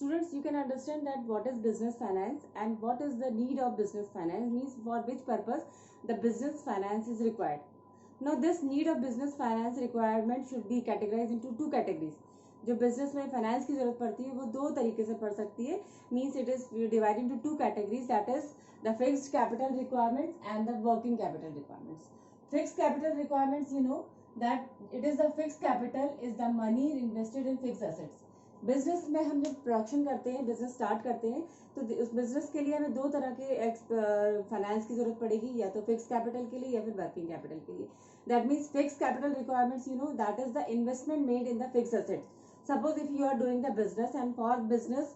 Students, you can understand that what is business finance and what is the need of business finance, means for which purpose the business finance is required. Now this need of business finance requirement should be categorized into two categories. जो business में finance की जरूरत पड़ती है वो दो तरीके से पड़ सकती है, means it is divided into two categories, that is the fixed capital requirements and the working capital requirements. Fixed capital requirements, you know that it is the fixed capital is the money invested in fixed assets. Business में हम जब production करते हैं, business start करते हैं, तो उस business के लिए हमें दो तरह के फाइनेंस की जरूरत पड़ेगी, या तो फिक्स कैपिटल के लिए या फिर वर्किंग कैपिटल के लिए. That means fix capital requirements, that is the investment made in the fix assets. Suppose if you are doing the business, and for business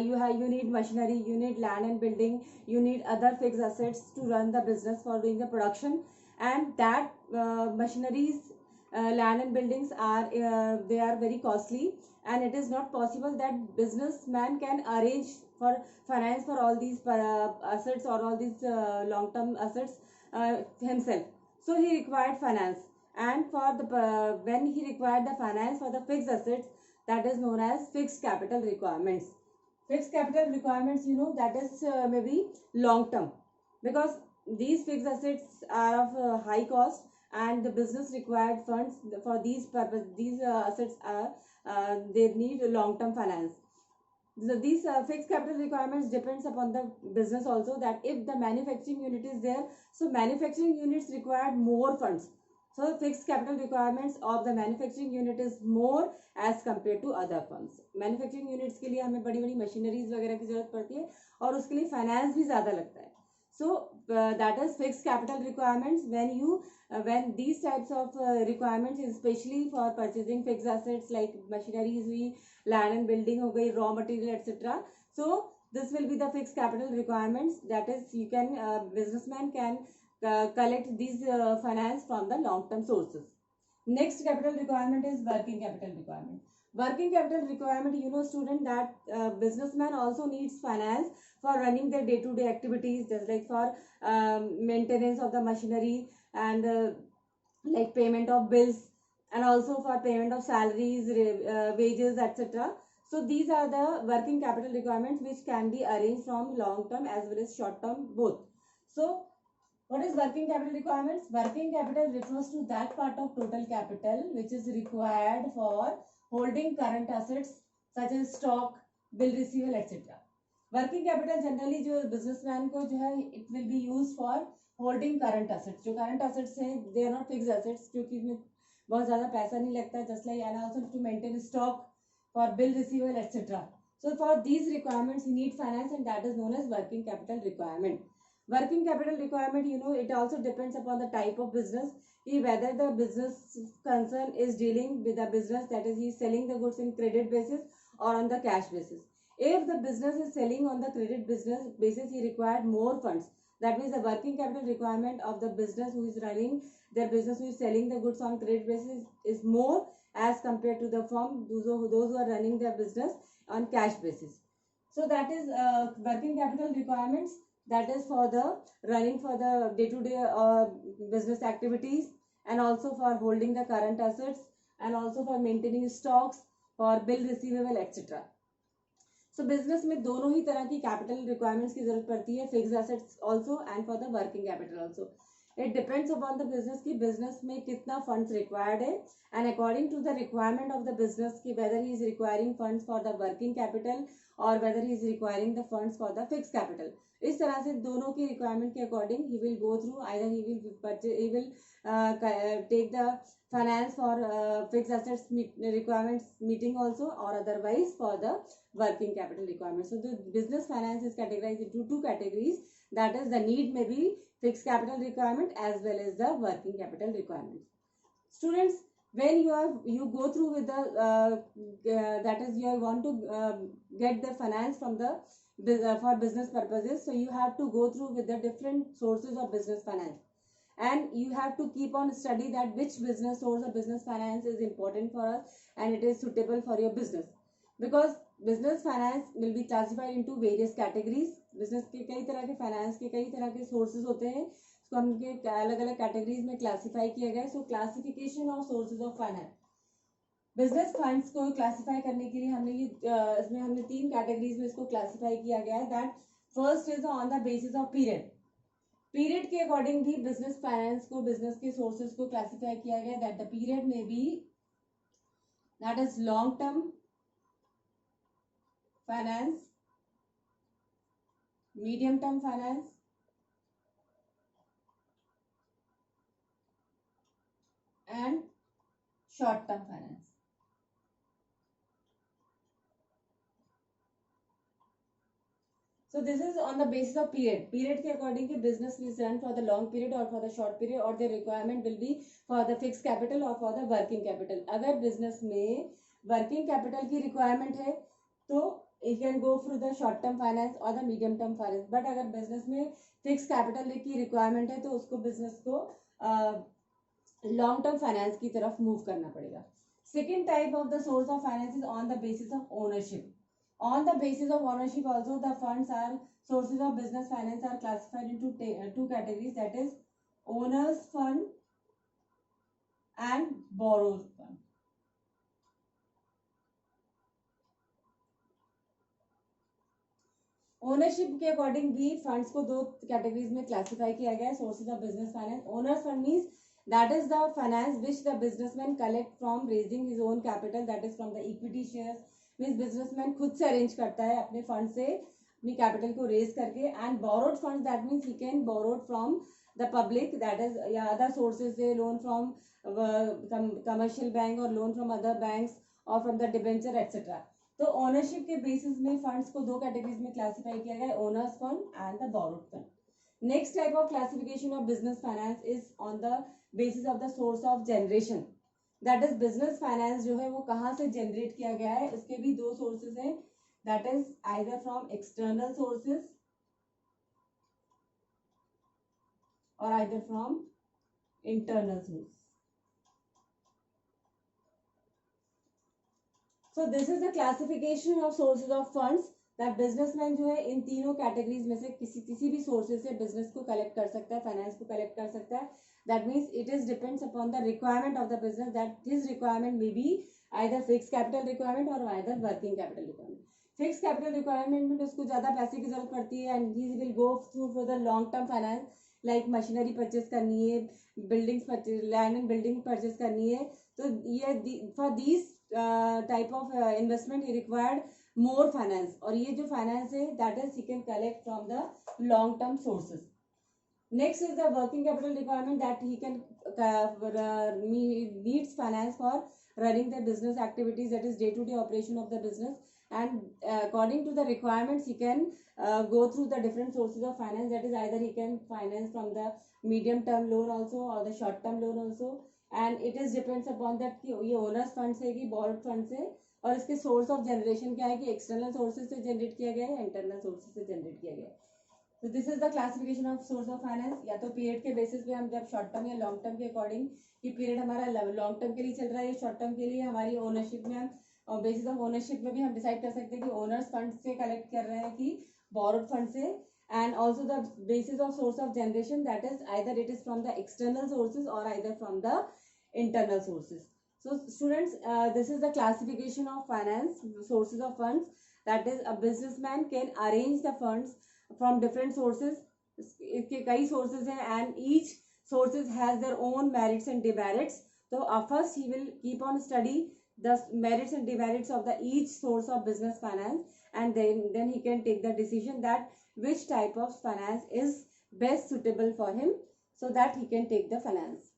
you need machinery, you need land and building, you need other fixed assets to run the business for doing the production, and that machineries, land and buildings are they are very costly, and it is not possible that businessman can arrange for finance for all these assets or all these long term assets himself. So he required finance, and for the when he required the finance for the fixed assets, that is known as fixed capital requirements. Fixed capital requirements, that is maybe long term, because these fixed assets are of high cost, and the business required funds for these purpose. These assets are they need long term finance. So these fixed capital requirements depends upon the business also, that if the manufacturing unit is there, so manufacturing units required more funds. So fixed capital requirements of the manufacturing unit is more as compared to other funds. Manufacturing units के लिए हमें बड़ी बड़ी machineries वगैरह की जरूरत पड़ती है, और उसके लिए फाइनेंस भी ज़्यादा लगता है. So that is fixed capital requirements. When these types of requirements, especially for purchasing fixed assets like machineries हुई, land and building हो गई, raw material etc. So this will be the fixed capital requirements. That is, you can businessman can collect these finance from the long term sources. Next capital requirement is working capital requirement. Working capital requirement, student, that businessman also needs finance for running their day to day activities, just like for maintenance of the machinery, and like payment of bills, and also for payment of salaries, wages etc. So these are the working capital requirements which can be arranged from long term as well as short term both. So what is working capital requirements? Working capital refers to that part of total capital which is required for holding current assets such as stock, bill receivable etc. Working capital generally जो businessman को जो है, it will be used for holding current assets. जो current assets है, they are not fixed assets, क्योंकि इसमें बहुत ज़्यादा पैसा नहीं लगता, just like and also to maintain stock, for bill receivable etc. So for these requirements you need finance, and that is known as working capital requirement. Working capital requirement, it also depends upon the type of business, whether the business concern is dealing with a business that is he is selling the goods in credit basis or on the cash basis. If the business is selling on the credit business basis, he required more funds. That means the working capital requirement of the business who is running their business, who is selling the goods on credit basis, is more as compared to the firm those who are running their business on cash basis. So that is working capital requirements. That is for the running for the day-to-day business activities, and also for holding the current assets, and also for maintaining stocks, for bill receivable etc. So business में दोनों ही तरह की capital requirements की जरूरत पड़ती है, fixed assets also and for the working capital also. It depends upon the business की business में कितना funds required है, and according to the requirement of the business की whether he is requiring funds for the working capital or whether he is requiring the funds for the fixed capital. इस तरह से दोनों की requirement के according he will go through, either he will take the finance for fixed assets requirements meeting also, or otherwise for the working capital requirements. So the business finance is categorized into two categories, that is the need may be fixed capital requirement as well as the working capital requirement. Students, when you go through with the that is you want to get the finance from the for business purposes, so you have to go through with the different sources of business finance, and you have to keep on study that which business source of business finance is important for us and it is suitable for your business, because business finance will be classified into various categories. business के कई तरह के finance के कई तरह के sources होते हैं, उसको हमके अलग अलग categories में classify किया गया है. So classification of sources of finance. Business funds को क्लासिफाई करने के लिए हमने इसमें हमने 3 कैटेगरीज में इसको क्लासिफाई किया गया है. That first is on the basis of period. Period के अकॉर्डिंग भी बिजनेस फाइनेंस को, बिजनेस के सोर्सेज को क्लासिफाई किया गया. दैट द पीरियड में be, that is long term finance, medium term finance and short term finance. So this is on the basis of period. Period के according के business is run for the long period or for the short period, or the requirement will be for the fixed capital or for the working capital. अगर business में working capital की requirement है तो you can go through the short term finance or the medium term finance. But अगर business में fixed capital की requirement है तो उसको business को long term finance की तरफ move करना पड़ेगा. Second type of the source of finance is on the basis of ownership. On the basis of ownership also, the funds are sources of business finance are classified into two categories, that is owners fund and borrowers fund. Ownership के according भी funds को दो categories में classify किया गया है. Sources of business finance. Owner's fund means that is the finance which the businessman collect from raising his own capital, that is from the equity shares. Means businessman खुद से arrange करता है अपने fund से अपनी कैपिटल को raise करके. And borrowed fund, that means he can borrowed from the public, that is या अदर सोर्सेज से लोन फ्रॉम कमर्शियल बैंक और लोन फ्रॉम अदर बैंक्स और फ्रॉम द डिबेंचर एक्सेट्रा. तो ओनरशिप के बेसिस में funds को दो कैटेगरीज में क्लासिफाई किया गया है, owner's fund and the borrowed fund. Next type of classification of business finance is on the basis of the source of generation. That is business finance जो है वो कहाँ से जनरेट किया गया है. इसके भी दो सोर्सेज हैं, that is either from external sources और either from internal source. So this is the classification of sources of funds. That businessman जो है इन तीनों कैटेगरीज में से किसी भी सोर्सेज से बिजनेस को कलेक्ट कर सकता है, फाइनेंस को कलेक्ट कर सकता है. That means it is depends upon the requirement of the business, that his requirement may be either fix capital requirement और either working capital requirement. Fix capital requirement में उसको ज्यादा पैसे की जरूरत पड़ती है and he will go through for the long term finance, like machinery purchase करनी है, buildings purchase, land and building purchase करनी है. तो ये for these type of investment required more finance, और ये जो finance है that is he can collect from the long term sources. Next is the working capital requirement, that he can needs finance for running the business activities, that is day to day operation of the business. And according to the requirements he can go through the different sources of finance, that is either he can finance from the medium term loan also or the short term loan also. And it is depends upon that कि ये owners fund से कि borrowed fund से, और इसके source of generation क्या है कि एक्सटर्नल सोर्सेज से जनरेट किया गया है, इंटरनल सोर्सेज से जनरेट किया गया है. तो this is the classification of source of finance. या तो पीरियड के बेसिस पे हम जब शॉर्ट टर्म या लॉन्ग टर्म के अकॉर्डिंग कि पीरियड हमारा लॉन्ग टर्म के लिए चल रहा है या शॉर्ट टर्म के लिए, हमारी ओनरशिप में हम और बेसिस ऑफ ओनरशिप में भी हम डिसाइड कर सकते हैं कि ओनर्स फंड से कलेक्ट कर रहे हैं कि बोरोड फंड से. And also the basis of source of generation, that is either it is from the external sources और either from the internal sources. So students, this is the classification of finance sources of funds, that is a businessman can arrange the funds from different sources. इसके कई sources हैं and each sources has their own merits and demerits. So first he will keep on study the merits and demerits of the each source of business finance, and then he can take the decision that which type of finance is best suitable for him, so that he can take the finance.